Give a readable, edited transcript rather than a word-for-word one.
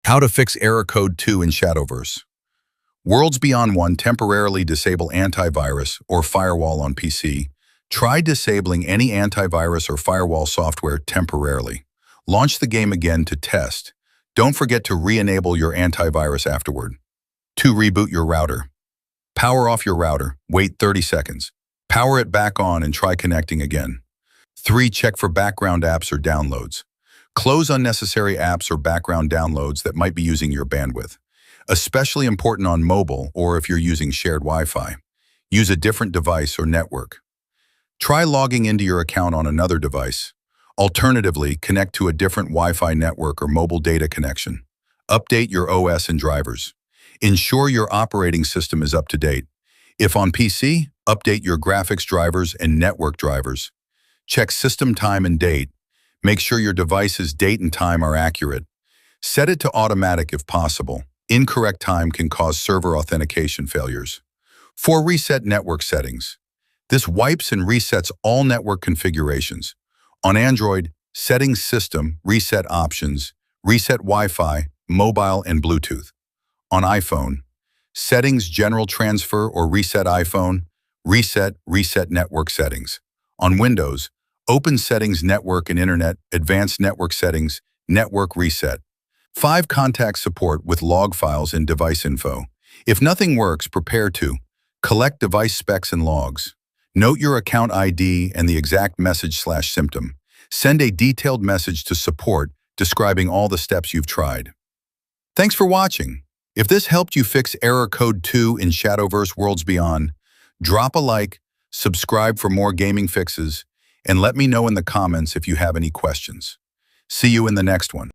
How to fix Error Code 2 in Shadowverse. Worlds Beyond 1 temporarily disable antivirus or firewall on PC. Try disabling any antivirus or firewall software temporarily. Launch the game again to test. Don't forget to re-enable your antivirus afterward. 2. Reboot your router. Power off your router. Wait 30 seconds. Power it back on and try connecting again. 3. Check for background apps or downloads. Close unnecessary apps or background downloads that might be using your bandwidth. Especially important on mobile or if you're using shared Wi-Fi. Use a different device or network. Try logging into your account on another device. Alternatively, connect to a different Wi-Fi network or mobile data connection. Update your OS and drivers. Ensure your operating system is up to date. If on PC, update your graphics drivers and network drivers. Check system time and date. Make sure your device's date and time are accurate. Set it to automatic if possible. Incorrect time can cause server authentication failures. 4. Reset network settings. This wipes and resets all network configurations. On Android, Settings System, Reset Options, Reset Wi-Fi, Mobile and Bluetooth. On iPhone, Settings General Transfer or Reset iPhone, Reset Network Settings. On Windows, Open Settings Network and Internet, Advanced Network Settings, Network Reset. 5. Contact support with log files and device info. If nothing works, prepare to collect device specs and logs. Note your account ID and the exact message/symptom. Send a detailed message to support describing all the steps you've tried. Thanks for watching. If this helped you fix Error Code 2 in Shadowverse Worlds Beyond, drop a like, subscribe for more gaming fixes, and let me know in the comments if you have any questions. See you in the next one.